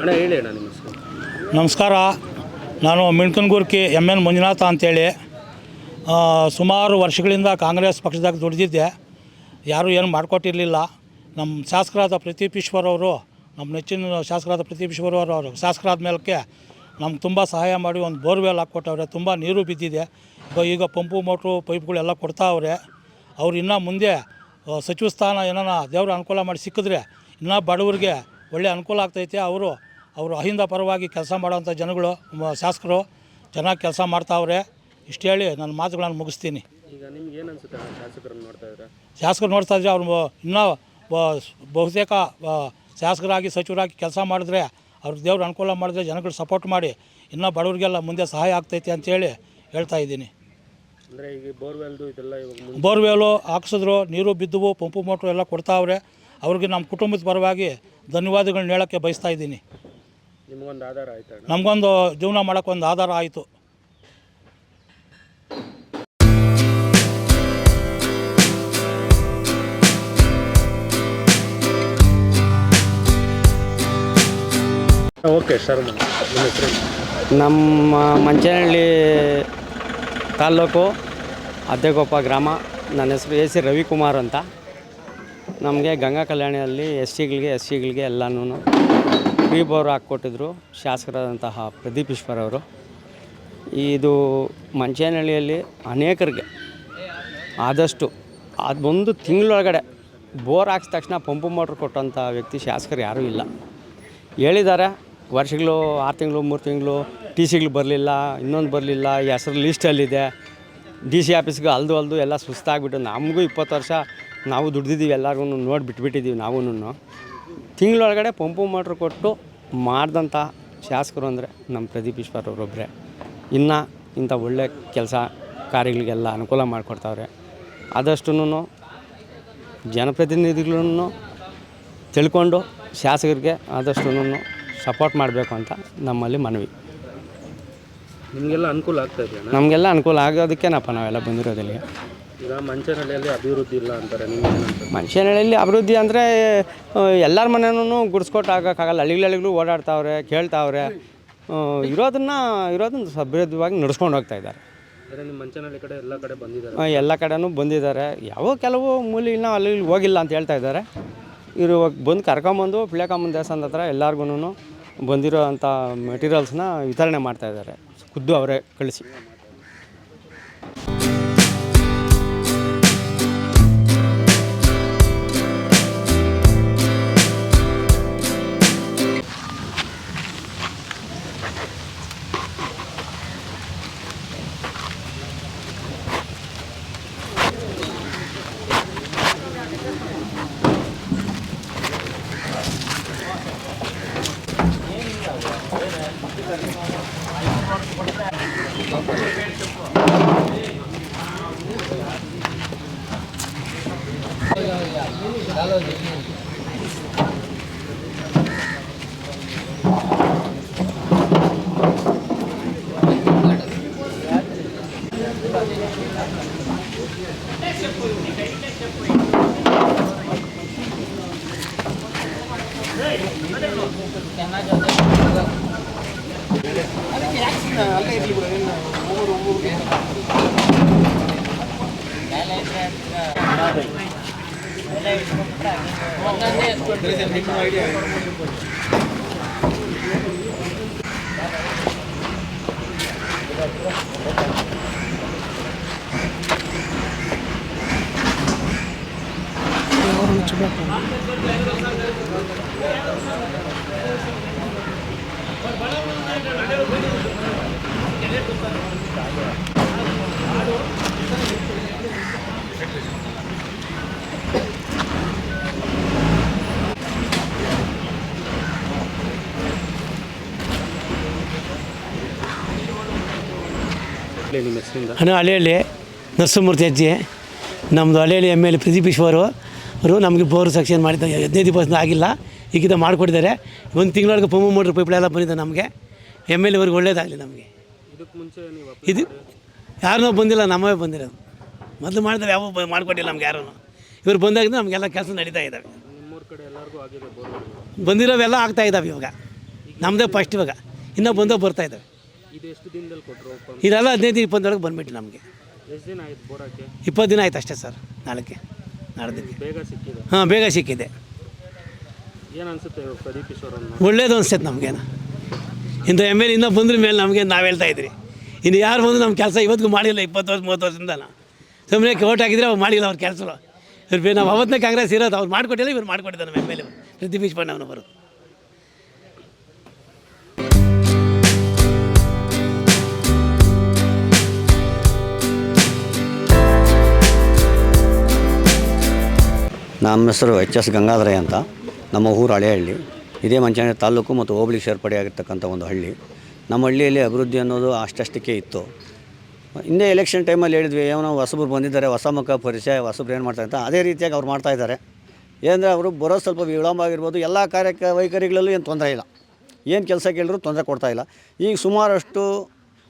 ಅಣ್ಣ ಹೇಳಿ ಅಣ್ಣ ನಿಮ್ಮ ಹೆಸರು. ನಮಸ್ಕಾರ. ನಾನು ಮಿಣ್ಕನಗುರ್ಕಿ ಎನ್ ಮಂಜುನಾಥ ಅಂತೇಳಿ ಸುಮಾರು ವರ್ಷಗಳಿಂದ ಕಾಂಗ್ರೆಸ್ ಪಕ್ಷದಾಗ ದುಡಿದಿದ್ದೆ. ಯಾರೂ ಏನು ಮಾಡಿಕೊಟ್ಟಿರಲಿಲ್ಲ. ನಮ್ಮ ಶಾಸಕರಾದ ಪ್ರದೀಪ್ ಈಶ್ವರ್ ಅವರು, ನಮ್ಮ ನೆಚ್ಚಿನ ಶಾಸಕರಾದ ಪ್ರದೀಪ್ ಈಶ್ವರ್ ಅವರು ಶಾಸಕರಾದ ಮೇಲಕ್ಕೆ ನಮ್ಗೆ ತುಂಬ ಸಹಾಯ ಮಾಡಿ ಒಂದು ಬೋರ್ವೆಲ್ ಹಾಕ್ಕೊಟ್ಟವ್ರೆ. ತುಂಬ ನೀರು ಬಿದ್ದಿದೆ. ಈಗ ಪಂಪು ಮೋಟ್ರು ಪೈಪ್ಗಳೆಲ್ಲ ಕೊಡ್ತಾವ್ರೆ. ಅವ್ರು ಇನ್ನೂ ಮುಂದೆ ಸಚಿವ ಸ್ಥಾನ ಏನಾನ ದೇವ್ರ ಅನುಕೂಲ ಮಾಡಿ ಸಿಕ್ಕಿದ್ರೆ ಇನ್ನೂ ಬಡವರಿಗೆ ಒಳ್ಳೆ ಅನುಕೂಲ ಆಗ್ತೈತೆ. ಅವರು ಅಹಿಂದ ಪರವಾಗಿ ಕೆಲಸ ಮಾಡೋವಂಥ ಜನಗಳು, ಶಾಸಕರು ಚೆನ್ನಾಗಿ ಕೆಲಸ ಮಾಡ್ತಾವ್ರೆ. ಇಷ್ಟು ಹೇಳಿ ನನ್ನ ಮಾತುಗಳನ್ನು ಮುಗಿಸ್ತೀನಿ. ಈಗ ನಿಮ್ಗೆ ಏನು ಅನಿಸುತ್ತೆ ಶಾಸಕರು ನೋಡ್ತಾ ಇದ್ರೆ ಅವ್ರು ಇನ್ನೂ ಬಹುತೇಕ ಶಾಸಕರಾಗಿ ಸಚಿವರಾಗಿ ಕೆಲಸ ಮಾಡಿದ್ರೆ, ಅವ್ರಿಗೆ ದೇವ್ರ ಅನುಕೂಲ ಮಾಡಿದ್ರೆ, ಜನಗಳು ಸಪೋರ್ಟ್ ಮಾಡಿ ಇನ್ನೂ ಬಡವರಿಗೆಲ್ಲ ಮುಂದೆ ಸಹಾಯ ಆಗ್ತೈತೆ ಅಂತೇಳಿ ಹೇಳ್ತಾ ಇದ್ದೀನಿ. ಅಂದರೆ ಈಗ ಬೋರ್ವೆಲ್ದು ಇದೆಲ್ಲ ಇವಾಗ ಬೋರ್ವೆಲು ಹಾಕ್ಸಿದ್ರು, ನೀರು ಬಿದ್ದುವು, ಪಂಪು ಮೋಟ್ರು ಎಲ್ಲ ಕೊಡ್ತಾವ್ರೆ. ಅವ್ರಿಗೆ ನಮ್ಮ ಕುಟುಂಬದ ಪರವಾಗಿ ಧನ್ಯವಾದಗಳನ್ನ ಹೇಳೋಕ್ಕೆ ಬಯಸ್ತಾ ಇದ್ದೀನಿ. ನಿಮಗೊಂದು ಆಧಾರ ಆಯ್ತು, ನಮಗೊಂದು ಜೀವನ ಮಾಡೋಕ್ಕೊಂದು ಆಧಾರ ಆಯಿತು. Okay sir. ನಿಮ್ಮ ಹೆಸರು? ನಮ್ಮ ಮಂಚನಹಳ್ಳಿ ತಾಲ್ಲೂಕು ಅದ್ದೆಗೊಪ್ಪ ಗ್ರಾಮ. ನನ್ನ ಹೆಸರು ಎ.ಸಿ. ರವಿಕುಮಾರ್ ಅಂತ. ನಮಗೆ ಗಂಗಾ ಕಲ್ಯಾಣಿಯಲ್ಲಿ ಎಸ್ ಸಿಗಳಿಗೆ ಎಲ್ಲನೂ ಫ್ರೀ ಬೋರ್ ಹಾಕ್ಕೊಟ್ಟಿದ್ರು ಶಾಸಕರಾದಂತಹ ಪ್ರದೀಪ್ ಈಶ್ವರ್ ಅವರು. ಇದು ಮಂಚನಹಳ್ಳಿಯಲ್ಲಿ ಅನೇಕರಿಗೆ ಆದಷ್ಟು ಅದೊಂದು ತಿಂಗಳೊಳಗಡೆ ಬೋರ್ ಹಾಕಿದ ತಕ್ಷಣ ಪಂಪು ಮೋಟ್ರ್ ಕೊಟ್ಟಂಥ ವ್ಯಕ್ತಿ ಶಾಸಕರು ಯಾರೂ ಇಲ್ಲ. ಹೇಳಿದ್ದಾರೆ ವರ್ಷಗಳು 6 ತಿಂಗಳು 3 ತಿಂಗಳು ಟಿ ಸಿಗಳು ಬರಲಿಲ್ಲ, ಇನ್ನೊಂದು ಬರಲಿಲ್ಲ, ಹೆಸರು ಲೀಸ್ಟಲ್ಲಿದೆ. ಡಿ ಸಿ ಆಫೀಸ್ಗೆ ಅಲ್ದು ಎಲ್ಲ ಸುಸ್ತಾಗ್ಬಿಟ್ಟು ನಮಗೂ 20 ವರ್ಷ ನಾವು ದುಡ್ದಿದ್ದೀವಿ, ಎಲ್ಲರಿಗೂ ನೋಡಿ ಬಿಟ್ಬಿಟ್ಟಿದ್ದೀವಿ. ನಾವೂ ತಿಂಗಳೊಳಗಡೆ ಪಂಪು ಮೋಟ್ರ್ ಕೊಟ್ಟು ಮಾಡಿದಂಥ ಶಾಸಕರು ಅಂದರೆ ನಮ್ಮ ಪ್ರದೀಪ್ ಈಶ್ವರ್ ಅವರೊಬ್ಬರೇ. ಇನ್ನು ಇಂಥ ಒಳ್ಳೆ ಕೆಲಸ ಕಾರ್ಯಗಳಿಗೆಲ್ಲ ಅನುಕೂಲ ಮಾಡಿಕೊಡ್ತಾವ್ರೆ. ಆದಷ್ಟು ಜನಪ್ರತಿನಿಧಿಗಳನ್ನು ತಿಳ್ಕೊಂಡು ಶಾಸಕರಿಗೆ ಆದಷ್ಟು ಸಪೋರ್ಟ್ ಮಾಡಬೇಕು ಅಂತ ನಮ್ಮಲ್ಲಿ ಮನವಿ. ನಿಮಗೆಲ್ಲ ಅನುಕೂಲ ಆಗ್ತಾ ಇದೆ? ನಮಗೆಲ್ಲ ಅನುಕೂಲ ಆಗೋದಕ್ಕೇನಪ್ಪ ನಾವೆಲ್ಲ ಬಂದಿರೋದಿಲ್ಲ. ಈಗ ಮಂಚನಹಳ್ಳಿಯಲ್ಲಿ ಅಭಿವೃದ್ಧಿ ಇಲ್ಲ ಅಂತಾರೆ, ನಿಮಗೆ? ಮಂಚನಹಳ್ಳಿಯಲ್ಲಿ ಅಭಿವೃದ್ಧಿ ಅಂದರೆ ಎಲ್ಲರ ಮನೆಯೂ ಗುಡಿಸ್ಕೊಟ್ಟು ಆಗೋಕ್ಕಾಗಲ್ಲ. ಹಳ್ಳಿಗಳು ಓಡಾಡ್ತಾವ್ರೆ, ಕೇಳ್ತಾವ್ರೆ. ಇರೋದನ್ನು ಅಭಿವೃದ್ಧಿವಾಗಿ ನಡೆಸ್ಕೊಂಡು ಹೋಗ್ತಾ ಇದ್ದಾರೆ. ಅಂದರೆ ನಿಮ್ಮ ಮಂಚನಹಳ್ಳಿ ಕಡೆ ಎಲ್ಲ ಕಡೆ ಬಂದಿದ್ದಾರೆ? ಎಲ್ಲ ಕಡೆನೂ ಬಂದಿದ್ದಾರೆ. ಕೆಲವು ಮೂಲಿನ ಅಲ್ಲಿ ಹೋಗಿಲ್ಲ ಅಂತ ಹೇಳ್ತಾ ಇದ್ದಾರೆ. ಇವರು ಬಂದು ಕರ್ಕೊಂಬಂದು ಪಿಳ್ಳೆಕಮ್ಮನ ದೇವಸ್ಥಾನದ ಹತ್ರ ಎಲ್ಲರಿಗೂ ಬಂದಿರೋ ಅಂಥ ಮೆಟೀರಿಯಲ್ಸ್ನ ವಿತರಣೆ ಮಾಡ್ತಾಯಿದ್ದಾರೆ, ಖುದ್ದು ಅವರೇ ಕಳಿಸಿ. ನಿಮ್ಮ ಹೆಸರಿಂದ? ಹಳೆಹಳ್ಳಿ ನರಸಿಂಹಮೂರ್ತಿ ಅಜ್ಜಿ. ನಮ್ಮದು Halehalli M L A Pradeep Eshwar ಅವರು ನಮಗೆ ಬೋರ್ ಸೆಕ್ಷನ್ ಮಾಡಿದ್ದ 15% ಆಗಿಲ್ಲ, ಈಗಿದ ಮಾಡಿಕೊಟ್ಟಿದ್ದಾರೆ. ಒಂದು ತಿಂಗಳೊಳಗೆ ಪಂಪು ಮೋಟ್ರ್ ಪೈಪ್ಗಳೆಲ್ಲ ಬಂದಿದೆ ನಮಗೆ. ಎಮ್ ಎಲ್ ಎವ್ರಿಗೆ ಒಳ್ಳೇದಾಗಲಿ. ನಮಗೆ ಇದು ಯಾರೂ ಬಂದಿಲ್ಲ, ನಮ್ಮವೇ ಬಂದಿರೋದು. ಮೊದಲು ಮಾಡಿದ್ರೆ ಯಾವ ಮಾಡಿಕೊಟ್ಟಿಲ್ಲ ನಮ್ಗೆ ಯಾರೂ. ಇವ್ರು ಬಂದಾಗಿಂದ ನಮಗೆಲ್ಲ ಕೆಲಸ ನಡೀತಾ ಇದ್ದಾವೆ. ನಿಮ್ಮೂರ ಕಡೆ ಎಲ್ಲರಿಗೂ ಆಗಿದೆ? ಬಂದಿರೋವೆಲ್ಲ ಆಗ್ತಾಯಿದ್ದಾವೆ ಇವಾಗ. ಈಗ ನಮ್ಮದೇ ಫಸ್ಟ್ ಇವಾಗ ಇನ್ನೂ ಬರ್ತಾಯಿದ್ದಾವೆ. ಇದು ಎಷ್ಟು ದಿನದಲ್ಲಿ ಕೊಟ್ಟರು? ಇದೆಲ್ಲ 15-20 ಬಂದುಬಿಟ್ಟು ನಮಗೆ ಎಷ್ಟು ದಿನ ಆಯ್ತು ಬೋರಾಕೆ? 20 ದಿನ ಆಯ್ತು ಅಷ್ಟೇ ಸರ್. ನಾಳೆಗೆ ಬೇಗ ಸಿಕ್ಕಿದೆ. ಹಾಂ, ಬೇಗ ಸಿಕ್ಕಿದೆ. ಏನು ಅನಿಸುತ್ತೆ ಪ್ರದೀಪ್ ಈಶ್ವರನ್ನು? ಒಳ್ಳೇದು ಅನಿಸ್ತೈತೆ ನಮಗೇನು. ಇಂಥ MLA ಇನ್ನೂ ಬಂದ್ರ ಮೇಲೆ ನಮಗೆ ನಾವು ಹೇಳ್ತಾ ಇದ್ರಿ. ಇನ್ನು ಯಾರು ಬಂದು ನಮ್ಮ ಕೆಲಸ ಇವತ್ತಿಗೂ ಮಾಡಿಲ್ಲ. 20 ವರ್ಷ 30 ವರ್ಷದಿಂದ ಸುಮ್ಮನೆ ಓಟ್ ಹಾಕಿದರೆ ಅವ್ರು ಮಾಡಿಲ್ಲ ಅವ್ರ ಕೆಲಸ. ನಾವು ಅವತ್ತನೇ ಕಾಂಗ್ರೆಸ್ ಇರೋದು, ಅವ್ರು ಮಾಡಿಕೊಟ್ಟಿಲ್ಲ, ಇವ್ರು ಮಾಡಿಕೊಟ್ಟಿದ್ದಾರೆ. ನಮ್ಮ MLA ಪ್ರದೀಪ್ ಈಶ್ವರನವರು. ನಮ್ಮ ಹೆಸರು HS ಗಂಗಾಧರಯ್ಯ ಅಂತ. ನಮ್ಮ ಊರು ಹಳೆಹಳ್ಳಿ. ಇದೇ ಮಂಚನಹಳ್ಳಿ ತಾಲೂಕು ಮತ್ತು ಹೋಬಳಿಗೆ ಸೇರ್ಪಡೆಯಾಗಿರ್ತಕ್ಕಂಥ ಒಂದು ಹಳ್ಳಿ. ನಮ್ಮ ಹಳ್ಳಿಯಲ್ಲಿ ಅಭಿವೃದ್ಧಿ ಅನ್ನೋದು ಅಷ್ಟಷ್ಟಕ್ಕೆ ಇತ್ತು. ಹಿಂದೆ ಎಲೆಕ್ಷನ್ ಟೈಮಲ್ಲಿ ಹೇಳಿದ್ವಿ, ಏನೋ ಹೊಸಬ್ರು ಬಂದಿದ್ದಾರೆ, ಹೊಸ ಮುಖ ಪರಿಚಯ, ಹೊಸಬ್ರು ಏನು ಮಾಡ್ತಾರೆ ಅಂತ. ಅದೇ ರೀತಿಯಾಗಿ ಅವ್ರು ಮಾಡ್ತಾಯಿದ್ದಾರೆ. ಏನಂದರೆ ಅವರು ಬರೋದು ಸ್ವಲ್ಪ ವಿಳಂಬ ಆಗಿರ್ಬೋದು. ಎಲ್ಲ ವೈಖರಿಗಳಲ್ಲೂ ಏನು ತೊಂದರೆ ಇಲ್ಲ. ಏನು ಕೆಲಸ ಕೇಳಿದ್ರು ತೊಂದರೆ ಕೊಡ್ತಾಯಿಲ್ಲ. ಈಗ ಸುಮಾರಷ್ಟು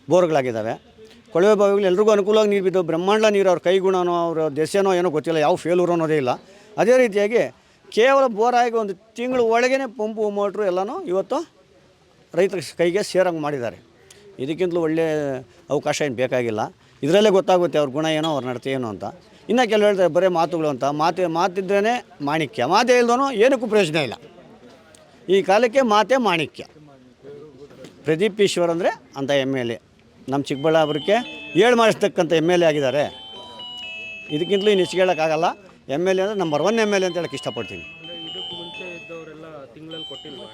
ಬೋರ್ಗಳಾಗಿದ್ದಾವೆ. ಕೊಳವೆ ಬಾವಿಗಳು ಎಲ್ರಿಗೂ ಅನುಕೂಲವಾಗಿ ನೀರು ಬಿದ್ದು ಬ್ರಹ್ಮಾಂಡ ನೀರು. ಅವ್ರ ಕೈಗುಣನೋ ಅವ್ರ ದೆಸೆನೋ ಏನೋ ಗೊತ್ತಿಲ್ಲ, ಯಾವ ಫೇಲೂರು ಅನ್ನೋದೇ ಇಲ್ಲ. ಅದೇ ರೀತಿಯಾಗಿ ಕೇವಲ ಬೋರಾಗಿ ಒಂದು ತಿಂಗಳು ಒಳಗೇ ಪಂಪು ಮೋಟ್ರು ಎಲ್ಲನೂ ಇವತ್ತು ರೈತರ ಕೈಗೆ ಸೇರಂಗೆ ಮಾಡಿದ್ದಾರೆ. ಇದಕ್ಕಿಂತಲೂ ಒಳ್ಳೆಯ ಅವಕಾಶ ಏನು ಬೇಕಾಗಿಲ್ಲ. ಇದರಲ್ಲೇ ಗೊತ್ತಾಗುತ್ತೆ ಅವ್ರ ಗುಣ ಏನೋ, ಅವ್ರ ನಡತೆ ಏನು ಅಂತ. ಇನ್ನು ಕೆಲವು ಹೇಳ್ತಾರೆ ಬರೀ ಮಾತುಗಳು ಅಂತ. ಮಾತಿದ್ರೇ ಮಾಣಿಕ್ಯ. ಮಾತೇ ಇಲ್ದೋ ಏನಕ್ಕೂ ಪ್ರಯೋಜನ ಇಲ್ಲ. ಈ ಕಾಲಕ್ಕೆ ಮಾತೇ ಮಾಣಿಕ್ಯ. ಪ್ರದೀಪ್ ಈಶ್ವರ್ ಅಂದರೆ ಅಂಥ MLA. ನಮ್ಮ ಚಿಕ್ಕಬಳ್ಳಾಪುರಕ್ಕೆ 7 ಮಾಡಿಸ್ತಕ್ಕಂಥ MLA ಆಗಿದ್ದಾರೆ. ಇದಕ್ಕಿಂತಲೂ ಇನ್ನು ಹೆಚ್ಚು ಹೇಳೋಕ್ಕಾಗಲ್ಲ. MLA ಅಂದರೆ ನಂಬರ್ 1 MLA ಅಂತ ಹೇಳೋಕ್ಕೆ ಇಷ್ಟಪಡ್ತೀನಿ. ಇದಕ್ಕೆ ಮುಂಚೆ ಇದ್ದವರೆಲ್ಲ ತಿಂಗಳಲ್ಲಿ ಕೊಟ್ಟಿಲ್ವಾ?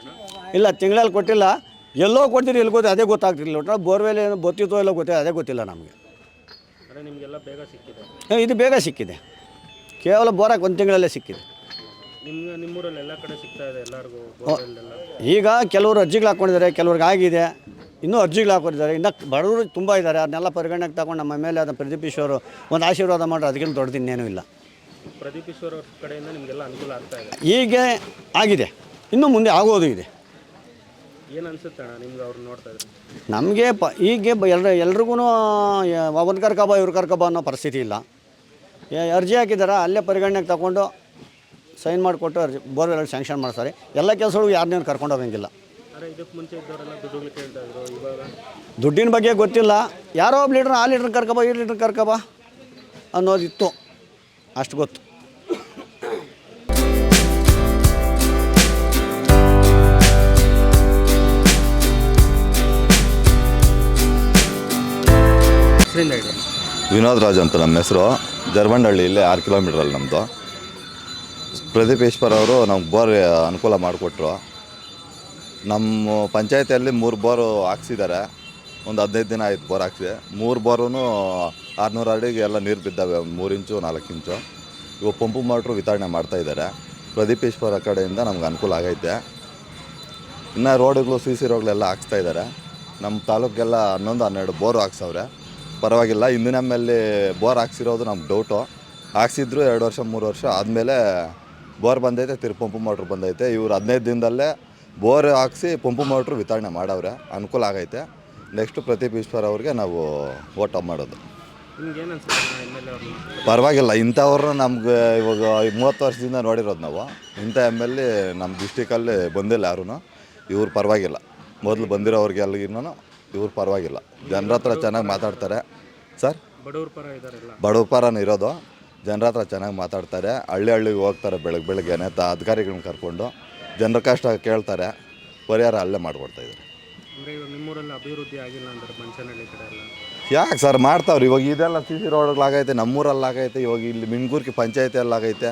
ಇಲ್ಲ, ತಿಂಗಳಲ್ಲಿ ಕೊಟ್ಟಿಲ್ಲ. ಎಲ್ಲೋ ಕೊಡ್ತೀರಿ, ಎಲ್ಲಿ ಗೊತ್ತಿಲ್ಲ ಅದೇ ಗೊತ್ತಾಗ್ತಿರ್ಲಿಲ್ಲ. ಒಟ್ಟು ಬೋರ್ವೆಲ್ ಏನು ಗೊತ್ತಿತ್ತೋ ಎಲ್ಲೋ ಗೊತ್ತಿಲ್ಲ, ಅದೇ ಗೊತ್ತಿಲ್ಲ ನಮಗೆ. ಅಂದರೆ ನಿಮಗೆಲ್ಲ ಬೇಗ ಸಿಕ್ಕಿದೆ? ಇದು ಬೇಗ ಸಿಕ್ಕಿದೆ. ಕೇವಲ ಬೋರಾಕ್ 1 ತಿಂಗಳಲ್ಲೇ ಸಿಕ್ಕಿದೆ. ನಿಮ್ಮೂರಲ್ಲಿ ಎಲ್ಲ ಕಡೆ ಸಿಗ್ತಾ ಇದೆ ಎಲ್ಲರಿಗೂ? ಈಗ ಕೆಲವರು ಅರ್ಜಿಗಳು ಹಾಕ್ಕೊಂಡಿದ್ದಾರೆ, ಕೆಲವ್ರಿಗೆ ಆಗಿದೆ. ಇನ್ನೂ ಅರ್ಜಿಗಳು ಹಾಕೊಂಡಿದ್ದಾರೆ. ಇನ್ನು ಬಡವರು ತುಂಬ ಇದ್ದಾರೆ. ಅದನ್ನೆಲ್ಲ ಪರಿಗಣನೆಗೆ ತಗೊಂಡು ನಮ್ಮ ಮೇಲೆ ಅದನ್ನು ಪ್ರದೀಪ್ ಈಶ್ವರ್ ಒಂದು ಆಶೀರ್ವಾದ ಮಾಡಿದ್ರೆ ಅದಕ್ಕಿಂತ ದೊಡ್ಡದು ಇನ್ನೇನೂ ಇಲ್ಲ. ಪ್ರದೀಪ್ ಈಶ್ವರ್ ಅವ್ರ ಕಡೆಯಿಂದ ನಿಮಗೆಲ್ಲ ಅನುಕೂಲ ಆಗ್ತಾ ಇದೆ? ಈಗ ಆಗಿದೆ, ಇನ್ನೂ ಮುಂದೆ ಆಗೋದು ಇದೆ. ಏನು ಅನಿಸುತ್ತೆ ಅಣ್ಣ ನಿಮ್ಗೆ ಅವ್ರು ನೋಡ್ತಾ ಇದ್ರೆ? ನಮಗೆ ಈಗ ಎಲ್ರಿಗೂ ಒಂದು ಕರ್ಕಬ ಇವ್ರು ಕರ್ಕಬ ಅನ್ನೋ ಪರಿಸ್ಥಿತಿ ಇಲ್ಲ. ಅರ್ಜಿ ಹಾಕಿದ್ದಾರೆ, ಅಲ್ಲೇ ಪರಿಗಣನೆಗೆ ತಗೊಂಡು ಸೈನ್ ಮಾಡಿಕೊಟ್ಟು ಬೋರ್ವೆಲ್ ಸ್ಯಾಂಕ್ಷನ್ ಮಾಡ್ತಾರೆ. ಎಲ್ಲ ಕೆಲಸಗಳು ಯಾರನ್ನೇನು ಕರ್ಕೊಂಡು ಹೋಗಂಗಿಲ್ಲ. ಇದಕ್ಕೆ ಮುಂಚೆ ಇದ್ದವರೆಲ್ಲ ದುಡ್ಡುಗಳು ಕೇಳ್ತಾ ಇದ್ರು. ಇವಾಗ ದುಡ್ಡಿನ ಬಗ್ಗೆ ಗೊತ್ತಿಲ್ಲ. ಯಾರೋ ಒಬ್ಬ ಲೀಟ್ರ್ ಆ ಲೀಟ್ರ್ ಕರ್ಕಬ ಈ ಲೀಟ್ರ್ ಕರ್ಕಬ ಅನ್ನೋದಿತ್ತು, ಅಷ್ಟು ಗೊತ್ತು. ವಿನೋದ್ ರಾಜ್ ಅಂತ ನಮ್ಮ ಹೆಸರು. ಜರ್ಬಂಡಹಳ್ಳಿ, ಇಲ್ಲೇ 6 ಕಿಲೋಮೀಟ್ರಲ್ಲಿ ನಮ್ಮದು. ಪ್ರದೀಪ್ ಈಶ್ವರ್ ಅವರು ನಮ್ಗೆ ಬೋರ್ ಅನುಕೂಲ ಮಾಡಿಕೊಟ್ರು. ನಮ್ಮ ಪಂಚಾಯತಿಯಲ್ಲಿ 3 ಬೋರು ಹಾಕ್ಸಿದ್ದಾರೆ. ಒಂದು 15 ದಿನ ಆಯ್ತು ಬೋರ್ ಹಾಕ್ಸಿ. 3 ಬೋರೂ 600 ಅಡಿಗೆ ಎಲ್ಲ ನೀರು ಬಿದ್ದಾವೆ, 3 ಇಂಚು 4 ಇಂಚು. ಇವಾಗ ಪಂಪು ಮೋಟ್ರು ವಿತರಣೆ ಮಾಡ್ತಾಯಿದ್ದಾರೆ. ಪ್ರದೀಪ್ ಈಶ್ವರ ಕಡೆಯಿಂದ ನಮ್ಗೆ ಅನುಕೂಲ ಆಗೈತೆ. ಇನ್ನು ರೋಡುಗಳು CC ರೋಡ್ಗಳೆಲ್ಲ ಹಾಕ್ಸ್ತಾಯಿದ್ದಾರೆ. ನಮ್ಮ ತಾಲೂಕಿಗೆಲ್ಲ 11-12 ಬೋರು ಹಾಕ್ಸವ್ರೆ. ಪರವಾಗಿಲ್ಲ. ಹಿಂದಿನ ಮೇಲೆ ಬೋರ್ ಹಾಕ್ಸಿರೋದು ನಮ್ಗೆ ಡೌಟು. ಹಾಕ್ಸಿದ್ರು 2 ವರ್ಷ 3 ವರ್ಷ ಆದಮೇಲೆ ಬೋರ್ ಬಂದೈತೆ, ಪಂಪು ಮೋಟ್ರ್ ಬಂದೈತೆ. ಇವರು 15 ದಿನದಲ್ಲೇ ಬೋರ್ ಹಾಕ್ಸಿ ಪಂಪು ಮೋಟ್ರು ವಿತರಣೆ ಮಾಡವ್ರೆ. ಅನುಕೂಲ ಆಗೈತೆ. ನೆಕ್ಸ್ಟು ಪ್ರದೀಪ್ ಈಶ್ವರ್ ಅವ್ರಿಗೆ ನಾವು ವೋಟ್ ಮಾಡೋದು. ಪರವಾಗಿಲ್ಲ. ಇಂಥವ್ರನ್ನ ನಮ್ಗೆ ಇವಾಗ 30 ವರ್ಷದಿಂದ ನೋಡಿರೋದು ನಾವು. ಇಂಥ MLA ನಮ್ಮ ಡಿಸ್ಟಿಕಲ್ಲಿ ಬಂದಿಲ್ಲ ಯಾರೂ. ಇವ್ರು ಪರವಾಗಿಲ್ಲ. ಮೊದಲು ಬಂದಿರೋವ್ರಿಗೆ ಎಲ್ಲಿಗಿನ್ನೂ ಇವ್ರು ಪರವಾಗಿಲ್ಲ. ಜನರ ಹತ್ರ ಚೆನ್ನಾಗಿ ಮಾತಾಡ್ತಾರೆ ಸರ್. ಬಡವ್ರ ಪರನೇ ಇರೋದು. ಜನರ ಹತ್ರ ಚೆನ್ನಾಗಿ ಮಾತಾಡ್ತಾರೆ. ಹಳ್ಳಿಗೆ ಹೋಗ್ತಾರೆ ಬೆಳಗ್ಗೆನೆ ಅಧಿಕಾರಿಗಳನ್ನ ಕರ್ಕೊಂಡು ಜನರ ಕಷ್ಟ ಕೇಳ್ತಾರೆ. ಪರಿಹಾರ ಅಲ್ಲೇ ಮಾಡಿಕೊಡ್ತಾಯಿದ್ದಾರೆ. ನಿಮ್ಮೂರಲ್ಲಿ ಅಭಿವೃದ್ಧಿ ಆಗಿಲ್ಲ ಅಂದ್ರೆ ಮಂಚನಹಳ್ಳಿ ಕಡೆ ಎಲ್ಲ ಯಾಕೆ ಸರ್ ಮಾಡ್ತಾವ್ರಿ. ಇವಾಗ ಇದೆಲ್ಲ CC ರೋಡ್ಗಳಾಗೈತೆ, ನಮ್ಮೂರಲ್ಲಿ ಆಗೈತೆ. ಇವಾಗ ಇಲ್ಲಿ ಮಿಣ್ಗೂರ್ಕಿ ಪಂಚಾಯತಿಯಲ್ಲಿ ಆಗೈತೆ.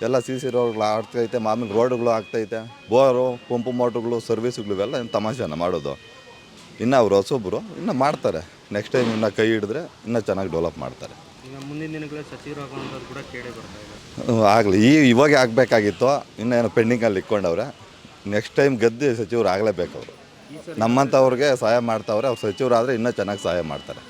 ಎಲ್ಲ CC ರೋಡ್ಗಳು ಆಗ್ತೈತೆ, ಮಾಮೂಲಿ ರೋಡ್ಗಳು ಆಗ್ತೈತೆ. ಬೋರು ಪಂಪು ಮೋಟ್ರುಗಳು ಸರ್ವಿಸ್ಗಳು ಇವೆಲ್ಲ ಏನು ತಮಾಷೆನ ಮಾಡೋದು. ಇನ್ನು ಅವರು ಹೊಸೊಬ್ಬರು ಇನ್ನೂ ಮಾಡ್ತಾರೆ. ನೆಕ್ಸ್ಟ್ ಟೈಮ್ ಇನ್ನೂ ಕೈ ಹಿಡಿದ್ರೆ ಇನ್ನೂ ಚೆನ್ನಾಗಿ ಡೆವಲಪ್ ಮಾಡ್ತಾರೆ. ಮುಂದಿನ ದಿನಗಳಲ್ಲಿ ಸಚಿವರಾಗೋದು ಕೂಡ ಕೇಳಿ ಬರ್ತಾ ಇದೆ. ಆಗಲಿ. ಇವಾಗ ಆಗಬೇಕಾಗಿತ್ತು. ಇನ್ನೇನು ಪೆಂಡಿಂಗಲ್ಲಿ ಇಟ್ಕೊಂಡವ್ರೆ. ನೆಕ್ಸ್ಟ್ ಟೈಮ್ ಗೆದ್ದು ಸಚಿವರು ಆಗಲೇಬೇಕು. ಅವರು ನಮ್ಮಂಥವ್ರಿಗೆ ಸಹಾಯ ಮಾಡ್ತಾವ್ರೆ. ಅವ್ರು ಸಚಿವರಾದರೆ ಇನ್ನೂ ಚೆನ್ನಾಗಿ ಸಹಾಯ ಮಾಡ್ತಾರೆ.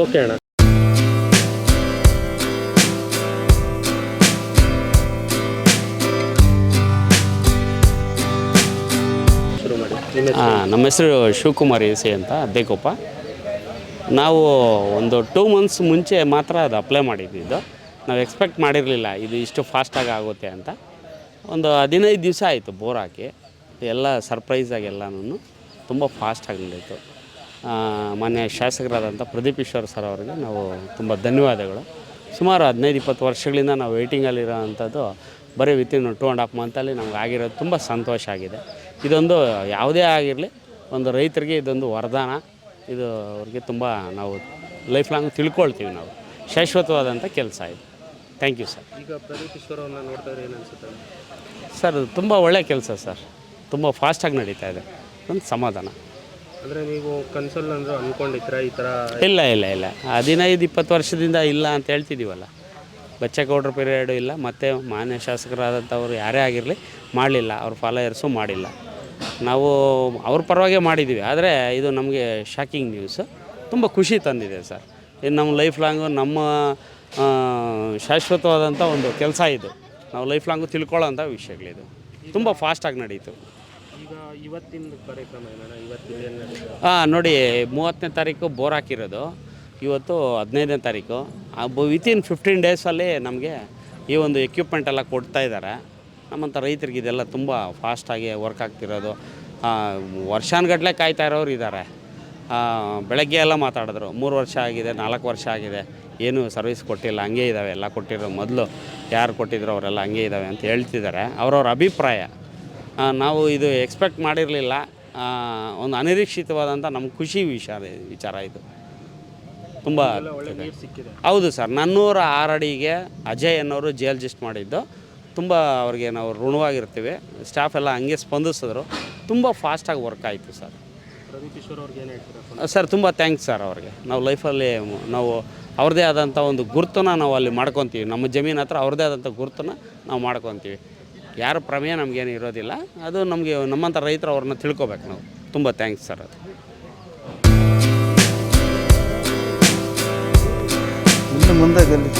ಓಕೆ ಅಣ್ಣ. ಶುರು ಮಾಡಿ. ನಮ್ಮ ಹೆಸರು ಶಿವಕುಮಾರ್ ಎ ಸಿ ಅಂತ ಅದ್ದೇಕೊಪ್ಪ. ನಾವು ಒಂದು 2 ಮಂತ್ಸ್ ಮುಂಚೆ ಮಾತ್ರ ಅದು ಅಪ್ಲೈ ಮಾಡಿದ್ದು. ನಾವು ಎಕ್ಸ್ಪೆಕ್ಟ್ ಮಾಡಿರಲಿಲ್ಲ ಇದು ಇಷ್ಟು ಫಾಸ್ಟಾಗಿ ಆಗುತ್ತೆ ಅಂತ. ಒಂದು 15 ದಿವಸ ಆಯಿತು ಬೋರ್ ಹಾಕಿ. ಎಲ್ಲ ಸರ್ಪ್ರೈಸಾಗಿ ಎಲ್ಲನೂ ತುಂಬ ಫಾಸ್ಟಾಗಿ ನಡೀತು. ಮಾನ್ಯ ಶಾಸಕರಾದಂಥ ಪ್ರದೀಪ್ ಈಶ್ವರ್ ಸರ್ ಅವರಿಗೆ ನಾವು ತುಂಬ ಧನ್ಯವಾದಗಳು. ಸುಮಾರು 15-20 ವರ್ಷಗಳಿಂದ ನಾವು ವೆಯ್ಟಿಂಗಲ್ಲಿರೋ ಅಂಥದ್ದು ಬರೀ ವಿತಿನ್ 2.5 ಮಂತಲ್ಲಿ ನಮ್ಗೆ ಆಗಿರೋದು ತುಂಬ ಸಂತೋಷ ಆಗಿದೆ. ಇದೊಂದು ಯಾವುದೇ ಆಗಿರಲಿ ಒಂದು ರೈತರಿಗೆ ಇದೊಂದು ವರದಾನ. ಇದು ಅವ್ರಿಗೆ ತುಂಬ ನಾವು ಲೈಫ್ ಲಾಂಗ್ ತಿಳ್ಕೊಳ್ತೀವಿ. ನಾವು ಶಾಶ್ವತವಾದಂಥ ಕೆಲಸ ಇದು. Thank you sir. ಈಗ ಪ್ರದೀಪ್ ಈಶ್ವರ್ ಅವ್ರನ್ನ ನೋಡಿದ್ರೆ ಏನು ಅನಿಸುತ್ತೆ ಸರ್? ತುಂಬ ಒಳ್ಳೆಯ ಕೆಲಸ ಸರ್. ತುಂಬ ಫಾಸ್ಟಾಗಿ ನಡೀತಾ ಇದೆ. ಒಂದು ಸಮಾಧಾನ. ಅಂದರೆ ನೀವು ಕನ್ಸಲ್ಲಿ ಅಂದ್ರೆ ಅಂದ್ಕೊಂಡಿದ್ದೀರಾ ಈ ಥರ? ಇಲ್ಲ 15-20 ವರ್ಷದಿಂದ ಇಲ್ಲ ಅಂತ ಹೇಳ್ತಿದ್ದೀವಲ್ಲ. ಬಚ್ಚೇಗೌಡರ ಪೀರಿಯಡು ಇಲ್ಲ, ಮತ್ತು ಮಾನ್ಯ ಶಾಸಕರಾದಂಥವ್ರು ಯಾರೇ ಆಗಿರಲಿ ಮಾಡಲಿಲ್ಲ, ಅವ್ರ ಫಾಲೋಯರ್ಸು ಮಾಡಿಲ್ಲ. ನಾವು ಅವ್ರ ಪರವಾಗೇ ಮಾಡಿದ್ದೀವಿ. ಆದರೆ ಇದು ನಮಗೆ ಶಾಕಿಂಗ್ ನ್ಯೂಸು. ತುಂಬ ಖುಷಿ ತಂದಿದೆ ಸರ್. ಇದು ನಮ್ಮ ಲೈಫ್ ಲಾಂಗು ನಮ್ಮ ಶಾಶ್ವತವಾದಂಥ ಒಂದು ಕೆಲಸ ಇದು. ನಾವು ಲೈಫ್ ಲಾಂಗು ತಿಳ್ಕೊಳ್ಳೋಂಥ ವಿಷಯಗಳಿದು. ತುಂಬ ಫಾಸ್ಟಾಗಿ ನಡೀತು. ಈಗ ಇವತ್ತಿನ ಕಾರ್ಯಕ್ರಮ ಏನಣ್ಣ? ನೋಡಿ, 30ನೇ ತಾರೀಕು ಬೋರ್ ಹಾಕಿರೋದು. ಇವತ್ತು 15ನೇ ತಾರೀಕು. ವಿತಿನ್ 15 ಡೇಸಲ್ಲಿ ನಮಗೆ ಈ ಒಂದು ಎಕ್ವಿಪ್ಮೆಂಟ್ ಎಲ್ಲ ಕೊಡ್ತಾ ಇದ್ದಾರೆ. ನಮ್ಮಂಥ ರೈತರಿಗೆ ಇದೆಲ್ಲ ತುಂಬ ಫಾಸ್ಟಾಗಿ ವರ್ಕ್ ಆಗ್ತಿರೋದು. ವರ್ಷಾನುಗಟ್ಟಲೆ ಕಾಯ್ತಾ ಇರೋರು ಇದ್ದಾರೆ. ಬೆಳಗ್ಗೆ ಎಲ್ಲ ಮಾತಾಡಿದ್ರು 3 ವರ್ಷ ಆಗಿದೆ, 4 ವರ್ಷ ಆಗಿದೆ, ಏನೂ ಸರ್ವಿಸ್ ಕೊಟ್ಟಿಲ್ಲ, ಹಂಗೆ ಇದ್ದಾವೆ ಎಲ್ಲ ಕೊಟ್ಟಿರೋ. ಮೊದಲು ಯಾರು ಕೊಟ್ಟಿದ್ರು ಅವರೆಲ್ಲ ಹಂಗೆ ಇದ್ದಾವೆ ಅಂತ ಹೇಳ್ತಿದ್ದಾರೆ. ಅವ್ರವ್ರ ಅಭಿಪ್ರಾಯ. ನಾವು ಇದು ಎಕ್ಸ್ಪೆಕ್ಟ್ ಮಾಡಿರಲಿಲ್ಲ. ಒಂದು ಅನಿರೀಕ್ಷಿತವಾದಂಥ ನಮ್ಗೆ ಖುಷಿ ವಿಚಾರ ಇದು. ತುಂಬ ಹೌದು ಸರ್. ನನ್ನೂರ 6 ಅಡಿಗೆ ಅಜಯ್ ಅನ್ನೋರು ಜಿಯಾಲಜಿಸ್ಟ್ ಮಾಡಿದ್ದು. ತುಂಬ ಅವ್ರಿಗೆ ನಾವು ಋಣವಾಗಿರ್ತೀವಿ. ಸ್ಟಾಫ್ ಎಲ್ಲ ಹಂಗೆ ಸ್ಪಂದಿಸಿದ್ರು. ತುಂಬ ಫಾಸ್ಟಾಗಿ ವರ್ಕ್ ಆಯಿತು ಸರ್. ಪ್ರದೀಪ್ ಈಶ್ವರ್ ಅವ್ರಿಗೆ ಏನು ಹೇಳ್ತೀರಾ ಸರ್? ತುಂಬ ಥ್ಯಾಂಕ್ಸ್ ಸರ್ ಅವ್ರಿಗೆ. ನಾವು ಲೈಫಲ್ಲಿ ನಾವು ಅವ್ರದ್ದೇ ಆದಂಥ ಒಂದು ಗುರ್ತನ್ನ ನಾವು ಅಲ್ಲಿ ಮಾಡ್ಕೊತೀವಿ. ನಮ್ಮ ಜಮೀನು ಹತ್ರ ಅವ್ರದ್ದೇ ಆದಂಥ ಗುರ್ತನ್ನ ನಾವು ಮಾಡ್ಕೊತೀವಿ. ಯಾರ ಪ್ರಮೇಯ ನಮಗೇನು ಇರೋದಿಲ್ಲ. ಅದು ನಮಗೆ ನಮ್ಮಂಥ ರೈತರು ಅವ್ರನ್ನ ತಿಳ್ಕೊಬೇಕು ನಾವು. ತುಂಬ ಥ್ಯಾಂಕ್ಸ್ ಸರ್. ಅದು ಮುಂದೆ ಗೆಲ್ಲಿ.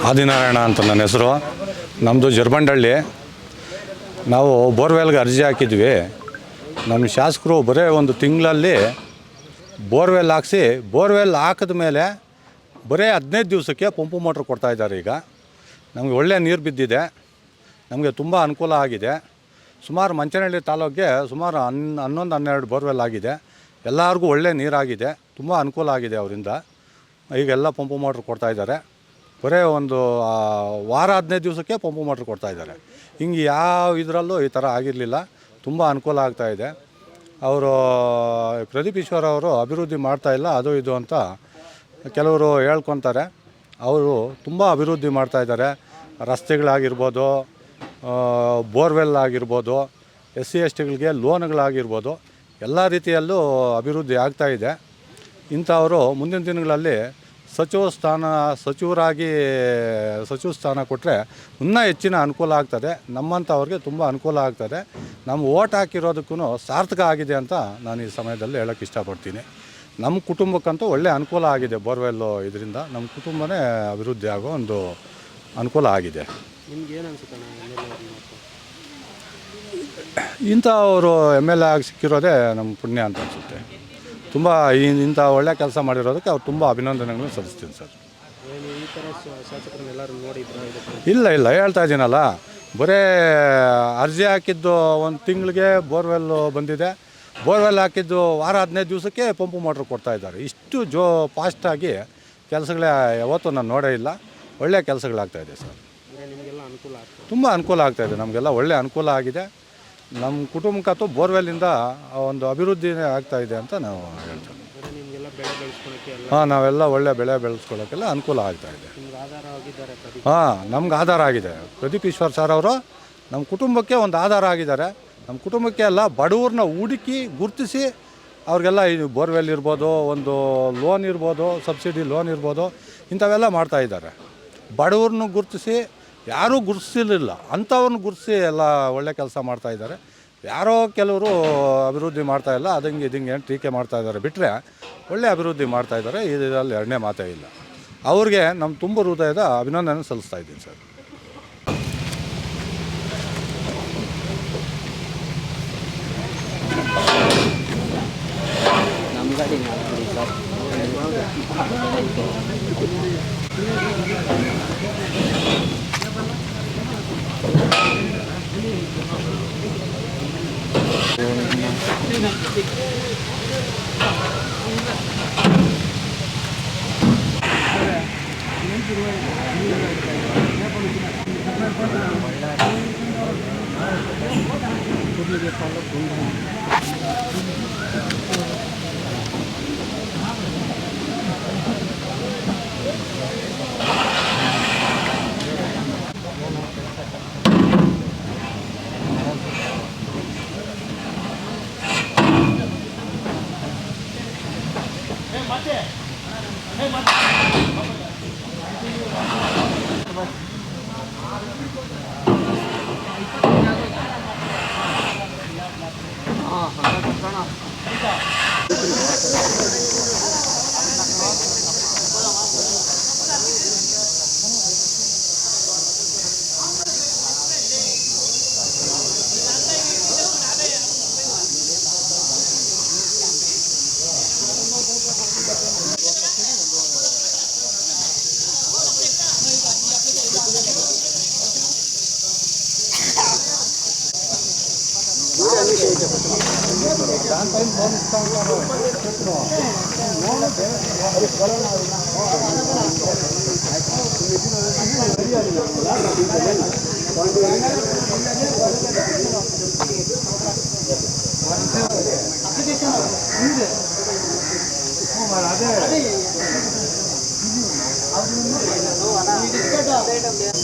ಆದಿನಾರಾಯಣ ಅಂತ ನನ್ನ ಹೆಸರು. ನಮ್ಮದು ಜರ್ಬಂಡಹಳ್ಳಿ. ನಾವು ಬೋರ್ವೆಲ್ಗೆ ಅರ್ಜಿ ಹಾಕಿದ್ವಿ. ನಮ್ಮ ಶಾಸಕರು ಬರೀ ಒಂದು ತಿಂಗಳಲ್ಲಿ ಬೋರ್ವೆಲ್ ಹಾಕಿಸಿ, ಬೋರ್ವೆಲ್ ಹಾಕಿದ ಮೇಲೆ ಬರೀ 15 ದಿವಸಕ್ಕೆ ಪಂಪು ಮೋಟ್ರ್ ಕೊಡ್ತಾಯಿದ್ದಾರೆ. ಈಗ ನಮಗೆ ಒಳ್ಳೆಯ ನೀರು ಬಿದ್ದಿದೆ. ನಮಗೆ ತುಂಬ ಅನುಕೂಲ ಆಗಿದೆ. ಸುಮಾರು ಮಂಚನಹಳ್ಳಿ ತಾಲೂಕಿಗೆ ಸುಮಾರು 11-12 ಬೋರ್ವೆಲ್ ಆಗಿದೆ. ಎಲ್ಲರಿಗೂ ಒಳ್ಳೆ ನೀರಾಗಿದೆ. ತುಂಬ ಅನುಕೂಲ ಆಗಿದೆ ಅವರಿಂದ. ಈಗೆಲ್ಲ ಪಂಪು ಮೋಟ್ರ್ ಕೊಡ್ತಾಯಿದ್ದಾರೆ. ಬರೀ ಒಂದು ವಾರ 15 ದಿವಸಕ್ಕೆ ಪಂಪು ಮೋಟ್ರ್ ಕೊಡ್ತಾಯಿದ್ದಾರೆ. ಹಿಂಗೆ ಯಾವ ಇದರಲ್ಲೂ ಈ ಥರ ಆಗಿರಲಿಲ್ಲ. ತುಂಬ ಅನುಕೂಲ ಆಗ್ತಾಯಿದೆ. ಅವರು ಪ್ರದೀಪ್ ಈಶ್ವರ್ ಅವರು ಅಭಿವೃದ್ಧಿ ಮಾಡ್ತಾಯಿಲ್ಲ ಅದು ಇದು ಅಂತ ಕೆಲವರು ಹೇಳ್ಕೊತಾರೆ. ಅವರು ತುಂಬ ಅಭಿವೃದ್ಧಿ ಮಾಡ್ತಾಯಿದ್ದಾರೆ. ರಸ್ತೆಗಳಾಗಿರ್ಬೋದು, ಬೋರ್ವೆಲ್ ಆಗಿರ್ಬೋದು, SC STಗಳಿಗೆ ಲೋನ್ಗಳಾಗಿರ್ಬೋದು, ಎಲ್ಲ ರೀತಿಯಲ್ಲೂ ಅಭಿವೃದ್ಧಿ ಆಗ್ತಾಯಿದೆ. ಇಂಥವರು ಮುಂದಿನ ದಿನಗಳಲ್ಲಿ ಸಚಿವ ಸ್ಥಾನ ಕೊಟ್ಟರೆ ಇನ್ನೂ ಹೆಚ್ಚಿನ ಅನುಕೂಲ ಆಗ್ತದೆ. ನಮ್ಮಂಥವ್ರಿಗೆ ತುಂಬ ಅನುಕೂಲ ಆಗ್ತದೆ. ನಮ್ಮ ಓಟ್ ಹಾಕಿರೋದಕ್ಕೂ ಸಾರ್ಥಕ ಆಗಿದೆ ಅಂತ ನಾನು ಈ ಸಮಯದಲ್ಲಿ ಹೇಳೋಕ್ಕೆ ಇಷ್ಟಪಡ್ತೀನಿ. ನಮ್ಮ ಕುಟುಂಬಕ್ಕಂತೂ ಒಳ್ಳೆಯ ಅನುಕೂಲ ಆಗಿದೆ. ಬೋರ್ವೆಲ್ಲು ಇದರಿಂದ ನಮ್ಮ ಕುಟುಂಬನೇ ಅಭಿವೃದ್ಧಿ ಆಗೋ ಒಂದು ಅನುಕೂಲ ಆಗಿದೆ. ನಿಮ್ಗೆ ಏನು ಅನ್ಸುತ್ತಣ್ಣ ಇಂಥವರು MLA ಆಗಿ ಸಿಕ್ಕಿರೋದೇ ನಮ್ಮ ಪುಣ್ಯ ಅಂತ ಅನಿಸುತ್ತೆ. ತುಂಬ ಇಂಥ ಒಳ್ಳೆಯ ಕೆಲಸ ಮಾಡಿರೋದಕ್ಕೆ ಅವ್ರು ತುಂಬ ಅಭಿನಂದನೆಗಳನ್ನು ಸಲ್ಲಿಸ್ತೀನಿ ಸರ್. ಈ ಥರ ಶಾಸಕರನ್ನೆಲ್ಲರೂ ನೋಡಿದ್ರ? ಇಲ್ಲ ಹೇಳ್ತಾ ಇದ್ದೀನಲ್ಲ, ಬರೀ ಅರ್ಜಿ ಹಾಕಿದ್ದು ಒಂದು ತಿಂಗಳಿಗೆ ಬೋರ್ವೆಲ್ಲು ಬಂದಿದೆ. ಬೋರ್ವೆಲ್ ಹಾಕಿದ್ದು ವಾರ 15 ದಿವಸಕ್ಕೆ ಪಂಪು ಮೋಟ್ರ್ ಕೊಡ್ತಾಯಿದ್ದಾರೆ. ಇಷ್ಟು ಫಾಸ್ಟಾಗಿ ಕೆಲಸಗಳೇ ಯಾವತ್ತೂ ನಾನು ನೋಡೇ ಇಲ್ಲ. ಒಳ್ಳೆಯ ಕೆಲಸಗಳಾಗ್ತಾಯಿದೆ ಸರ್. ನಿಮಗೆಲ್ಲ ಅನುಕೂಲ ಆಗ್ತದೆ? ತುಂಬ ಅನುಕೂಲ ಆಗ್ತಾಯಿದೆ. ನಮಗೆಲ್ಲ ಒಳ್ಳೆಯ ಅನುಕೂಲ ಆಗಿದೆ. ನಮ್ಮ ಕುಟುಂಬಕ್ಕಂತೂ ಬೋರ್ವೆಲ್ಲಿಂದ ಒಂದು ಅಭಿವೃದ್ಧಿ ಆಗ್ತಾಯಿದೆ ಅಂತ ನಾವು ಹೇಳ್ತೇವೆ. ನಿಮಗೆಲ್ಲ ಬೆಳೆ ಬೆಳೆಸ್ಕೊಳ್ಳೋಕ್ಕೆ ನಾವೆಲ್ಲ ಒಳ್ಳೆ ಬೆಳೆ ಬೆಳೆಸ್ಕೊಳ್ಳೋಕ್ಕೆಲ್ಲ ಅನುಕೂಲ ಆಗ್ತಾಯಿದೆ. ನಿಮ್ಗೆ ಆಧಾರ ಆಗಿದ್ದಾರೆ? ನಮ್ಗೆ ಆಧಾರ ಆಗಿದೆ. ಪ್ರದೀಪ್ ಈಶ್ವರ್ ಸರ್ ಅವರು ನಮ್ಮ ಕುಟುಂಬಕ್ಕೆ ಒಂದು ಆಧಾರ ಆಗಿದ್ದಾರೆ. ನಮ್ಮ ಕುಟುಂಬಕ್ಕೆ ಎಲ್ಲ ಬಡವ್ರನ್ನ ಹುಡುಕಿ ಗುರುತಿಸಿ ಅವ್ರಿಗೆಲ್ಲ ಇದು ಬೋರ್ವೆಲ್ ಇರ್ಬೋದು, ಒಂದು ಲೋನ್ ಇರ್ಬೋದು, ಸಬ್ಸಿಡಿ ಲೋನ್ ಇರ್ಬೋದು, ಇಂಥವೆಲ್ಲ ಮಾಡ್ತಾಯಿದ್ದಾರೆ. ಬಡವ್ರನ್ನ ಗುರುತಿಸಿ ಯಾರೂ ಗುರುತಿಸಿರಲಿಲ್ಲ, ಅಂಥವ್ರನ್ನ ಗುರುತಿಸಿ ಎಲ್ಲ ಒಳ್ಳೆ ಕೆಲಸ ಮಾಡ್ತಾಯಿದ್ದಾರೆ. ಯಾರೋ ಕೆಲವರು ಅಭಿವೃದ್ಧಿ ಮಾಡ್ತಾಯಿಲ್ಲ, ಅದಂಗೆ ಇದಂಗೆ ಏನು ಟೀಕೆ ಮಾಡ್ತಾಯಿದ್ದಾರೆ ಬಿಟ್ಟರೆ ಒಳ್ಳೆ ಅಭಿವೃದ್ಧಿ ಮಾಡ್ತಾಯಿದ್ದಾರೆ. ಇದರಲ್ಲಿ ಎರಡನೇ ಮಾತೇ ಇಲ್ಲ. ಅವ್ರಿಗೆ ನಮ್ಮ ತುಂಬ ಹೃದಯದ ಅಭಿನಂದನೆ ಸಲ್ಲಿಸ್ತಾ ಇದ್ದೀನಿ ಸರ್. ಅದೇ